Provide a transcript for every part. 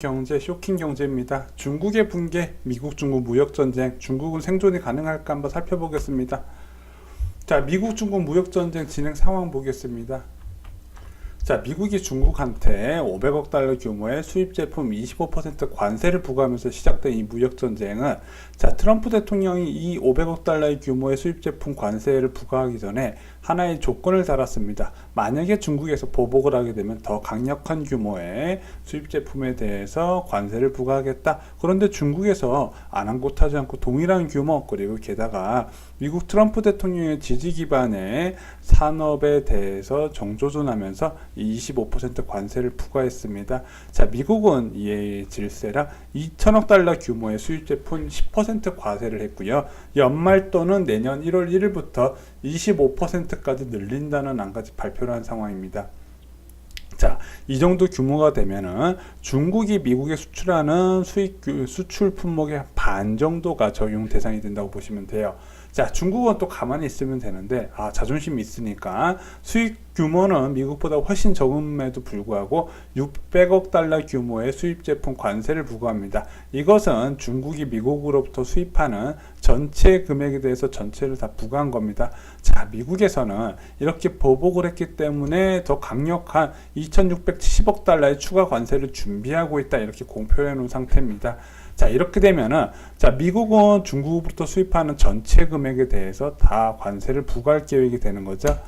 경제 쇼킹 경제입니다. 중국의 붕괴, 미국 중국 무역 전쟁, 중국은 생존이 가능할까 한번 살펴보겠습니다. 자, 미국 중국 무역 전쟁 진행 상황 보겠습니다. 자, 미국이 중국한테 500억 달러 규모의 수입 제품 25% 관세를 부과하면서 시작된 이 무역 전쟁은, 자, 트럼프 대통령이 이 500억 달러의 규모의 수입 제품 관세를 부과하기 전에 하나의 조건을 달았습니다. 만약에 중국에서 보복을 하게 되면 더 강력한 규모의 수입 제품에 대해서 관세를 부과하겠다. 그런데 중국에서 아랑곳하지 않고 동일한 규모, 그리고 게다가 미국 트럼프 대통령의 지지 기반의 산업에 대해서 정조준하면서 25% 관세를 부과했습니다. 자, 미국은 이에 질세라 2천억 달러 규모의 수입 제품 10% 과세를 했고요. 연말 또는 내년 1월 1일부터 25%까지 늘린다는 안까지 발표를 한 상황입니다. 자, 이 정도 규모가 되면은 중국이 미국에 수출하는 수출 품목의 반 정도가 적용 대상이 된다고 보시면 돼요. 자, 중국은 또 가만히 있으면 되는데, 자존심이 있으니까 수입 규모는 미국보다 훨씬 적음에도 불구하고 600억 달러 규모의 수입 제품 관세를 부과합니다. 이것은 중국이 미국으로부터 수입하는 전체 금액에 대해서 전체를 다 부과한 겁니다. 자, 미국에서는 이렇게 보복을 했기 때문에 더 강력한 2670억 달러의 추가 관세를 준비하고 있다, 이렇게 공표해 놓은 상태입니다. 자, 이렇게 되면은, 자, 미국은 중국으로부터 수입하는 전체 금액에 대해서 다 관세를 부과할 계획이 되는 거죠.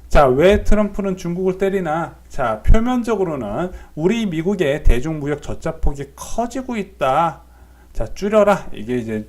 자, 왜 트럼프는 중국을 때리나? 자, 표면적으로는 우리 미국의 대중무역 적자폭이 커지고 있다. 자, 줄여라. 이게 이제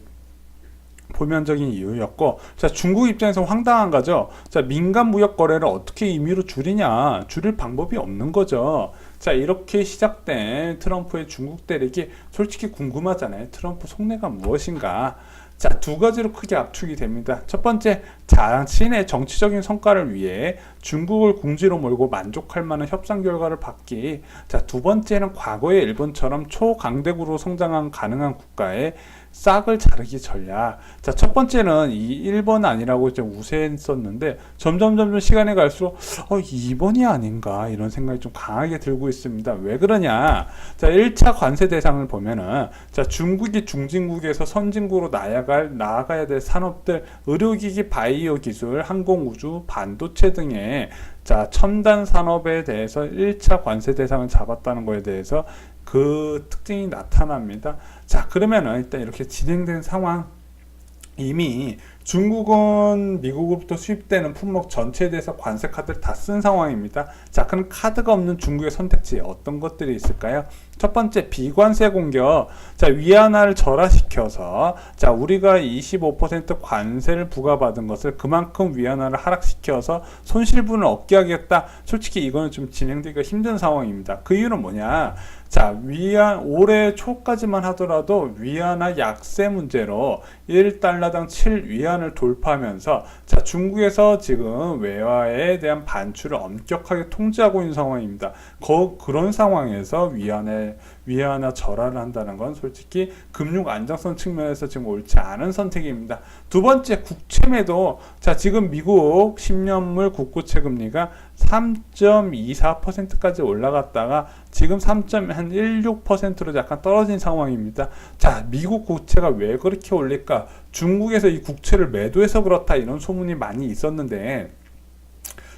표면적인 이유였고, 자, 중국 입장에서 황당한 거죠. 자, 민간 무역 거래를 어떻게 임의로 줄이냐? 줄일 방법이 없는 거죠. 자, 이렇게 시작된 트럼프의 중국 때리기, 솔직히 궁금하잖아요. 트럼프 속내가 무엇인가? 자, 두 가지로 크게 압축이 됩니다. 첫 번째, 자신의 정치적인 성과를 위해 중국을 궁지로 몰고 만족할 만한 협상 결과를 받기. 자, 두 번째는 과거의 일본처럼 초강대국으로 성장한 가능한 국가에 싹을 자르기 전략. 자, 첫 번째는 이 1번 아니라고 좀 우세했었는데, 점점 시간이 갈수록 2번이 아닌가, 이런 생각이 좀 강하게 들고 있습니다. 왜 그러냐? 자, 1차 관세 대상을 보면은, 자, 중국이 중진국에서 선진국으로 나아가야 될 산업들, 의료기기, 바이오 기술, 항공우주, 반도체 등의, 자, 첨단 산업에 대해서 1차 관세 대상을 잡았다는 거에 대해서 그 특징이 나타납니다. 자, 그러면은 일단 이렇게 진행된 상황, 이미 중국은 미국으로부터 수입되는 품목 전체에 대해서 관세 카드를 다 쓴 상황입니다. 자, 그럼 카드가 없는 중국의 선택지 어떤 것들이 있을까요? 첫 번째, 비관세 공격. 자, 위안화를 절하시켜서, 자, 우리가 25% 관세를 부과받은 것을 그만큼 위안화를 하락시켜서 손실분을 얻게 하겠다. 솔직히 이거는 좀 진행되기가 힘든 상황입니다. 그 이유는 뭐냐? 자, 올해 초까지만 하더라도 위안화 약세 문제로 1달러당 7위안을 돌파하면서, 자, 중국에서 지금 외화에 대한 반출을 엄격하게 통제하고 있는 상황입니다. 그런 상황에서 위안화 절하를 한다는 건 솔직히 금융 안정성 측면에서 지금 옳지 않은 선택입니다. 두 번째, 국채 매도. 자, 지금 미국 10년물 국고채 금리가 3.24%까지 올라갔다가 지금 3.16%로 약간 떨어진 상황입니다. 자, 미국 국채가 왜 그렇게 올릴까? 중국에서 이 국채를 매도해서 그렇다, 이런 소문이 많이 있었는데,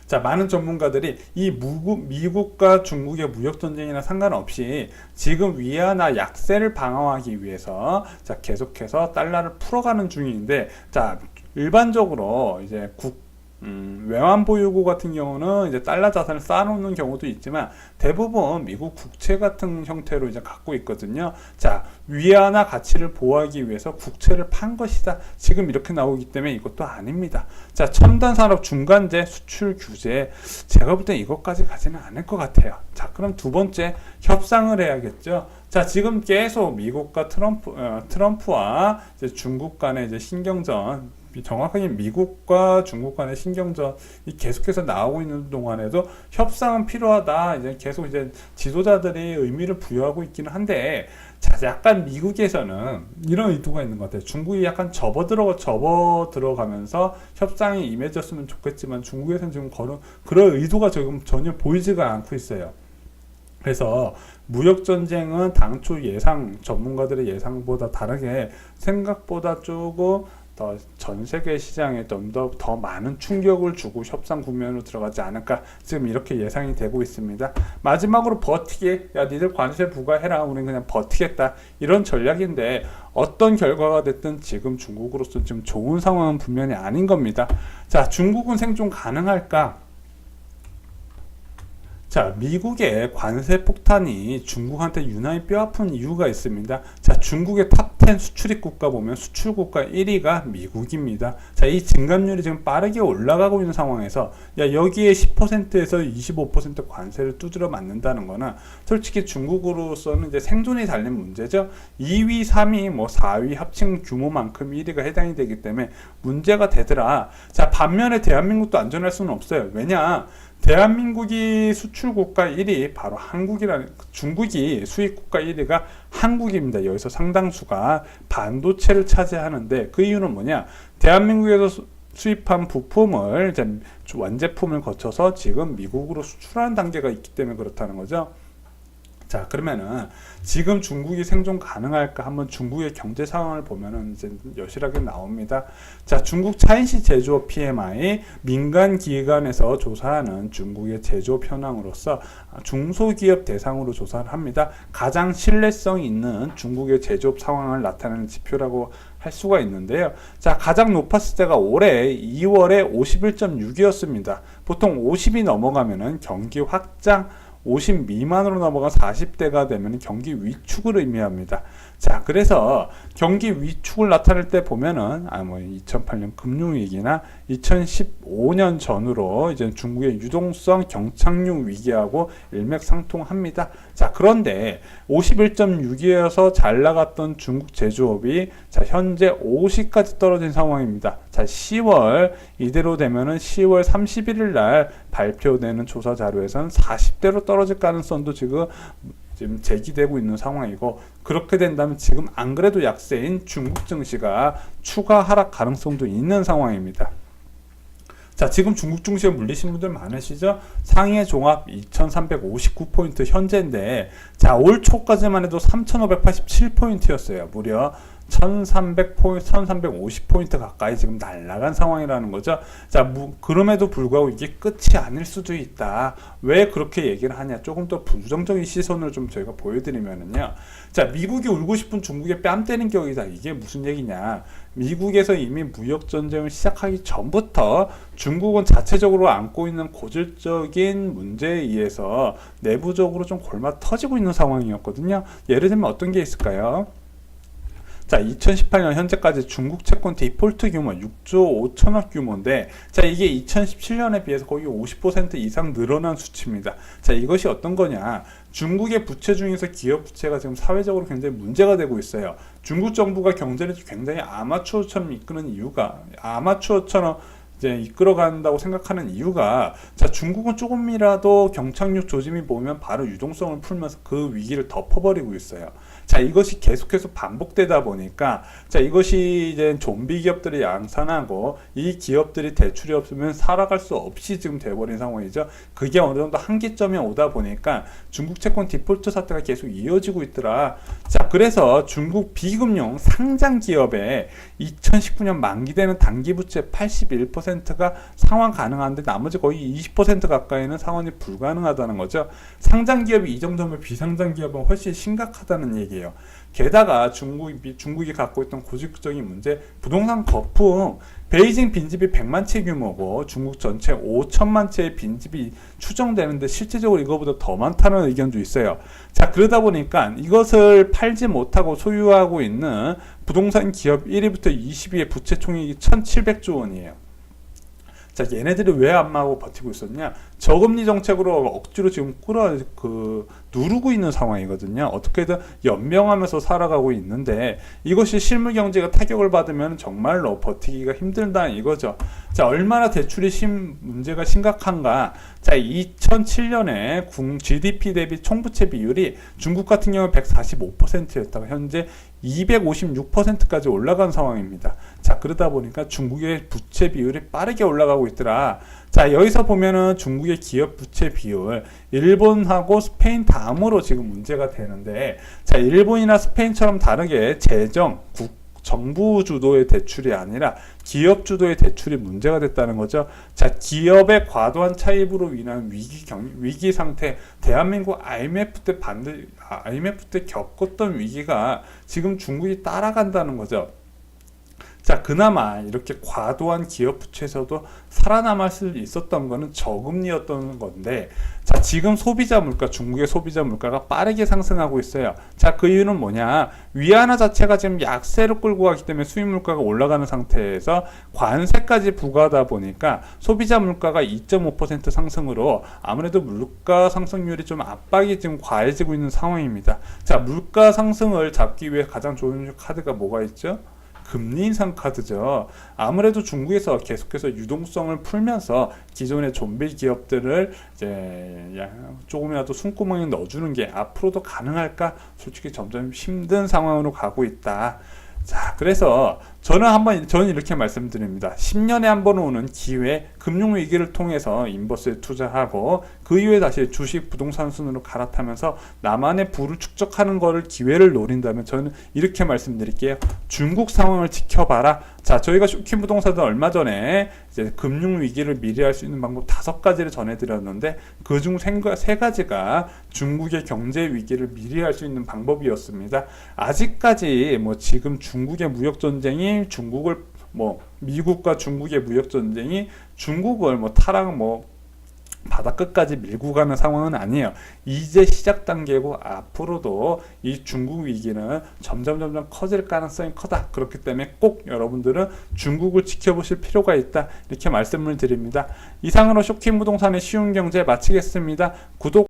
자, 많은 전문가들이 이 미국과 중국의 무역전쟁이나 상관없이 지금 위안화 약세를 방어하기 위해서, 자, 계속해서 달러를 풀어가는 중인데, 자, 일반적으로 이제 외환 보유고 같은 경우는 이제 달러 자산을 쌓아놓는 경우도 있지만 대부분 미국 국채 같은 형태로 이제 갖고 있거든요. 자, 위안화 가치를 보호하기 위해서 국채를 판 것이다, 지금 이렇게 나오기 때문에 이것도 아닙니다. 자, 첨단 산업 중간재 수출 규제, 제가 볼 땐 이것까지 가지는 않을 것 같아요. 자, 그럼 두 번째, 협상을 해야겠죠. 자, 지금 계속 미국과 트럼프와 이제 중국 간의 이제 신경전, 정확하게 미국과 중국 간의 신경전이 계속해서 나오고 있는 동안에도 협상은 필요하다, 이제 계속 이제 지도자들이 의미를 부여하고 있기는 한데, 자, 약간 미국에서는 이런 의도가 있는 것 같아요. 중국이 약간 접어 들어가면서 협상이 임해졌으면 좋겠지만 중국에서는 지금 그런 의도가 지금 전혀 보이지가 않고 있어요. 그래서 무역전쟁은 당초 예상, 전문가들의 예상보다 다르게 생각보다 조금 더 전 세계 시장에 좀 더 많은 충격을 주고 협상 국면으로 들어가지 않을까 지금 이렇게 예상이 되고 있습니다. 마지막으로 버티기, 야 니들 관세 부과해라, 우리는 그냥 버티겠다, 이런 전략인데 어떤 결과가 됐든 지금 중국으로서 좀 좋은 상황은 분명히 아닌 겁니다. 자, 중국은 생존 가능할까? 자, 미국의 관세 폭탄이 중국한테 유난히 뼈아픈 이유가 있습니다. 자, 중국의 탑10 수출입 국가 보면 수출 국가 1위가 미국입니다. 자, 이 증감률이 지금 빠르게 올라가고 있는 상황에서 야, 여기에 10%에서 25% 관세를 두드려 맞는다는 거는 솔직히 중국으로서는 이제 생존이 달린 문제죠. 2위, 3위, 뭐 4위 합친 규모만큼 1위가 해당이 되기 때문에 문제가 되더라. 자, 반면에 대한민국도 안전할 수는 없어요. 왜냐? 대한민국이 수출국가 1위 바로 한국이라는, 중국이 수입국가 1위가 한국입니다. 여기서 상당수가 반도체를 차지하는데 그 이유는 뭐냐? 대한민국에서 수입한 부품을 이제 완제품을 거쳐서 지금 미국으로 수출하는 단계가 있기 때문에 그렇다는 거죠. 자, 그러면은 지금 중국이 생존 가능할까? 한번 중국의 경제 상황을 보면은 이제 여실하게 나옵니다. 자, 중국 차인시 제조업 PMI 민간 기관에서 조사하는 중국의 제조업 현황으로서 중소기업 대상으로 조사를 합니다. 가장 신뢰성 있는 중국의 제조업 상황을 나타내는 지표라고 할 수가 있는데요. 자, 가장 높았을 때가 올해 2월에 51.6이었습니다. 보통 50이 넘어가면은 경기 확장, 50 미만으로 넘어가 40대가 되면 경기 위축을 의미합니다. 자, 그래서 경기 위축을 나타낼 때 보면은 2008년 금융위기나 2015년 전으로 이제 중국의 유동성 경착륙 위기하고 일맥상통합니다. 자, 그런데 51.6이어서 잘 나갔던 중국 제조업이 자, 현재 50까지 떨어진 상황입니다. 자, 10월 이대로 되면은 10월 31일 날 발표되는 조사 자료에서는 40대로 떨어질 가능성도 지금 제기되고 있는 상황이고, 그렇게 된다면 지금 안 그래도 약세인 중국 증시가 추가 하락 가능성도 있는 상황입니다. 자, 지금 중국 증시에 물리신 분들 많으시죠? 상해 종합 2359포인트 현재인데, 자, 올 초까지만 해도 3587포인트였어요. 무려 1350포인트 가까이 지금 날아간 상황이라는 거죠. 자, 그럼에도 불구하고 이게 끝이 아닐 수도 있다. 왜 그렇게 얘기를 하냐? 조금 더 부정적인 시선을 좀 저희가 보여드리면은요. 자, 미국이 울고 싶은 중국에 뺨 때린 격이다. 이게 무슨 얘기냐? 미국에서 이미 무역전쟁을 시작하기 전부터 중국은 자체적으로 안고 있는 고질적인 문제에 의해서 내부적으로 좀 골마 터지고 있는 상황이었거든요. 예를 들면 어떤 게 있을까요? 자, 2018년 현재까지 중국 채권 디폴트 규모 6조 5천억 규모인데, 자, 이게 2017년에 비해서 거의 50% 이상 늘어난 수치입니다. 자, 이것이 어떤 거냐? 중국의 부채 중에서 기업 부채가 지금 사회적으로 굉장히 문제가 되고 있어요. 중국 정부가 경제를 굉장히 아마추어처럼 이끄는 이유가, 아마추어처럼 이제 이끌어간다고 생각하는 이유가, 자, 중국은 조금이라도 경착륙 조짐이 보면 바로 유동성을 풀면서 그 위기를 덮어버리고 있어요. 자, 이것이 계속해서 반복되다 보니까, 자, 이것이 이제 좀비 기업들이 양산하고 이 기업들이 대출이 없으면 살아갈 수 없이 지금 돼버린 상황이죠. 그게 어느 정도 한계점에 오다 보니까 중국 채권 디폴트 사태가 계속 이어지고 있더라. 자, 그래서 중국 비금융 상장 기업에 2019년 만기되는 단기 부채 81%가 상환 가능한데 나머지 거의 20% 가까이는 상환이 불가능하다는 거죠. 상장 기업이 이 정도면 비상장 기업은 훨씬 심각하다는 얘기예요. 게다가 중국이 갖고 있던 고질적인 문제, 부동산 거품, 베이징 빈집이 100만 채 규모고 중국 전체 5천만 채의 빈집이 추정되는데 실제적으로 이거보다 더 많다는 의견도 있어요. 자, 그러다 보니까 이것을 팔지 못하고 소유하고 있는 부동산 기업 1위부터 20위의 부채 총액이 1,700조 원이에요. 자, 얘네들이 왜 안 마고 버티고 있었냐? 저금리 정책으로 억지로 지금 누르고 있는 상황이거든요. 어떻게든 연명하면서 살아가고 있는데 이것이 실물 경제가 타격을 받으면 정말로 버티기가 힘들다 이거죠. 자, 얼마나 대출이 문제가 심각한가? 자, 2007년에 GDP 대비 총부채 비율이 중국 같은 경우 145%였다가 현재 256%까지 올라간 상황입니다. 자, 그러다 보니까 중국의 부채 비율이 빠르게 올라가고 있더라. 자, 여기서 보면은 중국의 기업 부채 비율, 일본하고 스페인 다음으로 지금 문제가 되는데, 자, 일본이나 스페인처럼 다르게 정부 주도의 대출이 아니라 기업 주도의 대출이 문제가 됐다는 거죠. 자, 기업의 과도한 차입으로 인한 위기 상태, 대한민국 IMF 때 겪었던 위기가 지금 중국이 따라간다는 거죠. 자, 그나마 이렇게 과도한 기업 부채에서도 살아남을 수 있었던 거는 저금리였던 건데, 자, 지금 중국의 소비자 물가가 빠르게 상승하고 있어요. 자, 그 이유는 뭐냐? 위안화 자체가 지금 약세로 끌고 가기 때문에 수입 물가가 올라가는 상태에서 관세까지 부과하다 보니까 소비자 물가가 2.5% 상승으로 아무래도 물가 상승률이 좀 압박이 지금 과해지고 있는 상황입니다. 자, 물가 상승을 잡기 위해 가장 좋은 카드가 뭐가 있죠? 금리 인상 카드죠. 아무래도 중국에서 계속해서 유동성을 풀면서 기존의 좀비 기업들을 이제 조금이라도 숨구멍에 넣어주는 게 앞으로도 가능할까? 솔직히 점점 힘든 상황으로 가고 있다. 자, 그래서 저는 이렇게 말씀드립니다. 10년에 한 번 오는 기회, 금융위기를 통해서 인버스에 투자하고 그 이후에 다시 주식, 부동산 순으로 갈아타면서 나만의 부를 축적하는 거를 기회를 노린다면 저는 이렇게 말씀드릴게요. 중국 상황을 지켜봐라. 자, 저희가 쇼킹 부동산도 얼마 전에 이제 금융위기를 미리 할 수 있는 방법 5가지를 전해드렸는데 그중 3가지가 중국의 경제 위기를 미리 할 수 있는 방법이었습니다. 아직까지 지금 중국의 무역 전쟁이 미국과 중국의 무역 전쟁이 중국을 바닥 끝까지 밀고 가는 상황은 아니에요. 이제 시작 단계고 앞으로도 이 중국 위기는 점점 커질 가능성이 크다. 그렇기 때문에 꼭 여러분들은 중국을 지켜보실 필요가 있다. 이렇게 말씀을 드립니다. 이상으로 쇼킹 부동산의 쉬운 경제 마치겠습니다. 구독